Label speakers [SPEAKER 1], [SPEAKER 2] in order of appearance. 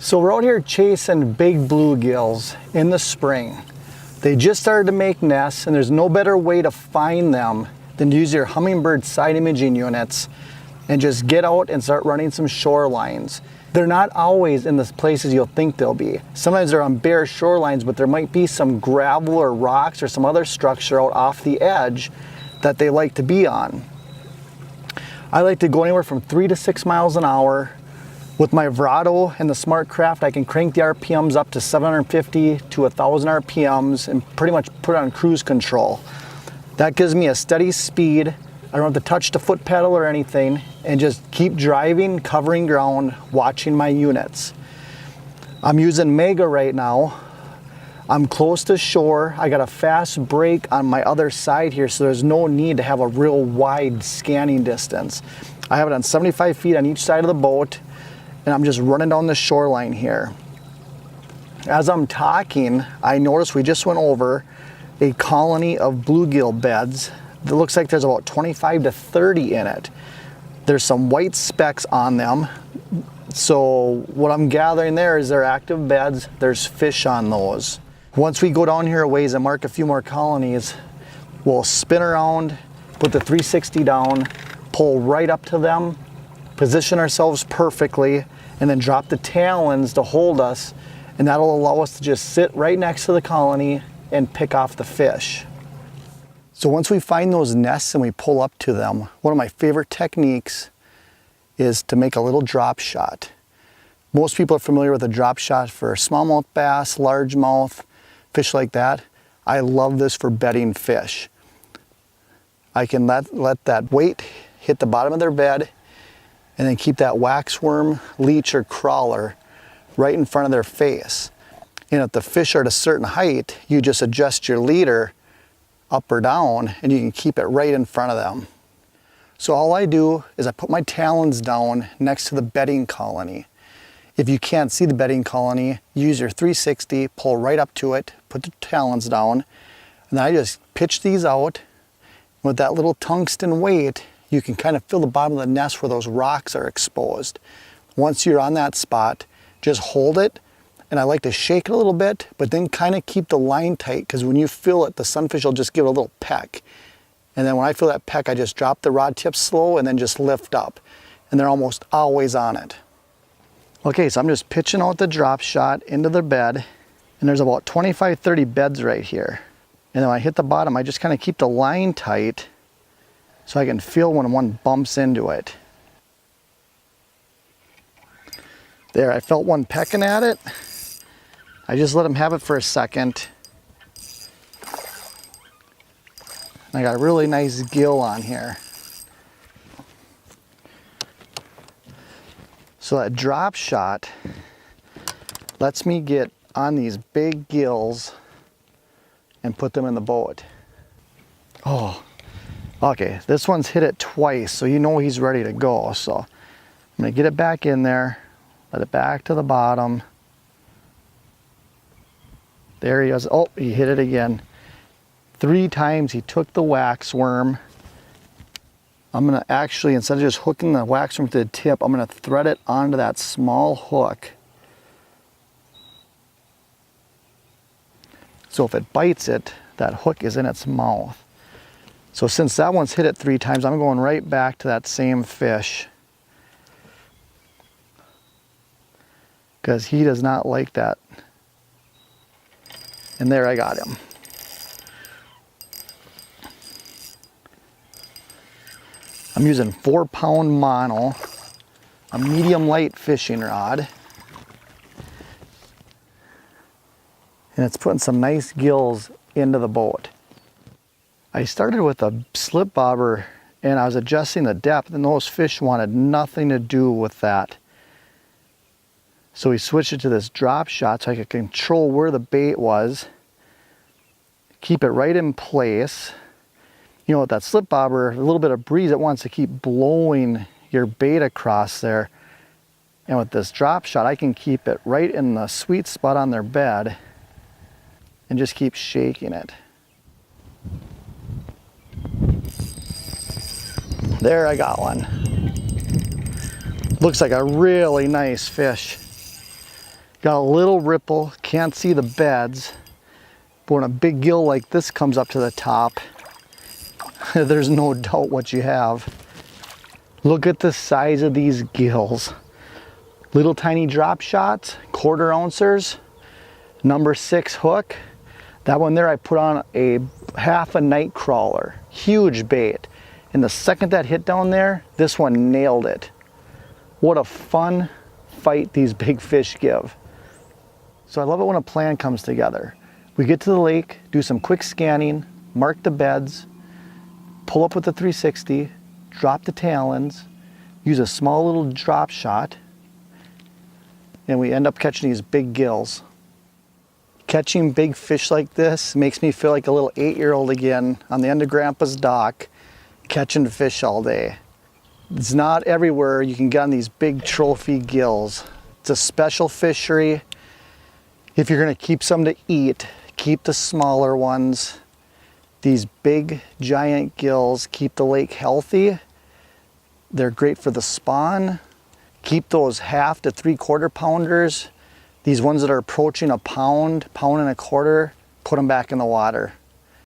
[SPEAKER 1] So we're out here chasing big bluegills in the spring. They just started to make nests, and there's no better way to find them than to use your Humminbird side imaging units and just get out and start running some shorelines. They're not always in the places you'll think they'll be. Sometimes they're on bare shorelines, but there might be some gravel or rocks or some other structure out off the edge that they like to be on. I like to go anywhere from 3 to 6 miles an hour. With my Verado and the Smart Craft, I can crank the RPMs up to 750 to 1,000 RPMs and pretty much put it on cruise control. That gives me a steady speed. I don't have to touch the foot pedal or anything, and just keep driving, covering ground, watching my units. I'm using Mega right now. I'm close to shore. I got a fast break on my other side here, so there's no need to have a real wide scanning distance. I have it on 75 feet on each side of the boat, and I'm just running down the shoreline here. As I'm talking, I noticed we just went over a colony of bluegill beds. It looks like there's about 25 to 30 in it. There's some white specks on them. So what I'm gathering there is they're active beds. There's fish on those. Once we go down here a ways and mark a few more colonies, we'll spin around, put the 360 down, pull right up to them, position ourselves perfectly, and then drop the talons to hold us, and that'll allow us to just sit right next to the colony and pick off the fish. So once we find those nests and we pull up to them, one of my favorite techniques is to make a little drop shot. Most people are familiar with a drop shot for smallmouth bass, largemouth, fish like that. I love this for bedding fish. I can let that weight hit the bottom of their bed, and then keep that waxworm, leech, or crawler right in front of their face. And if the fish are at a certain height, you just adjust your leader up or down, and you can keep it right in front of them. So all I do is I put my talons down next to the bedding colony. If you can't see the bedding colony, use your 360, pull right up to it, put the talons down, and then I just pitch these out. With that little tungsten weight, you can kind of feel the bottom of the nest where those rocks are exposed. Once you're on that spot, just hold it, and I like to shake it a little bit, but then kind of keep the line tight, because when you feel it, the sunfish will just give it a little peck. And then when I feel that peck, I just drop the rod tip slow and then just lift up. And they're almost always on it. Okay, so I'm just pitching out the drop shot into the bed, and there's about 25, 30 beds right here. And then when I hit the bottom, I just kind of keep the line tight so I can feel when one bumps into it. There, I felt one pecking at it. I just let him have it for a second. I got a really nice gill on here. So that drop shot lets me get on these big gills and put them in the boat. Oh. Okay, this one's hit it twice, so you know he's ready to go. So I'm gonna get it back in there, let it back to the bottom. There he is. Oh, he hit it again. 3 times he took the wax worm. I'm gonna actually, instead of just hooking the wax worm to the tip, I'm gonna thread it onto that small hook. So if it bites it, that hook is in its mouth. So since that one's hit it 3 times, I'm going right back to that same fish, because he does not like that. And there, I got him. I'm using 4-pound mono, a medium light fishing rod, and it's putting some nice gills into the boat. I started with a slip bobber, and I was adjusting the depth, and those fish wanted nothing to do with that. So we switched it to this drop shot so I could control where the bait was, keep it right in place. You know, with that slip bobber, a little bit of breeze, it wants to keep blowing your bait across there. And with this drop shot, I can keep it right in the sweet spot on their bed and just keep shaking it. There, I got one. Looks like a really nice fish. Got a little ripple, can't see the beds, but when a big gill like this comes up to the top, there's no doubt what you have. Look at the size of these gills. Little tiny drop shots, 1/4 ouncers, number 6 hook. That one there I put on a half a night crawler, huge bait. And the second that hit down there, this one nailed it. What a fun fight these big fish give. So I love it when a plan comes together. We get to the lake, do some quick scanning, mark the beds, pull up with the 360, drop the talons, use a small little drop shot, and we end up catching these big gills. Catching big fish like this makes me feel like a little 8-year-old again on the end of Grandpa's dock, catching fish all day. It's not everywhere you can get on these big trophy gills. It's a special fishery. If you're gonna keep some to eat, keep the smaller ones. These big giant gills keep the lake healthy. They're great for the spawn. Keep those 1/2 to 3/4 pounders. These ones that are approaching a pound, 1.25 pounds, put them back in the water.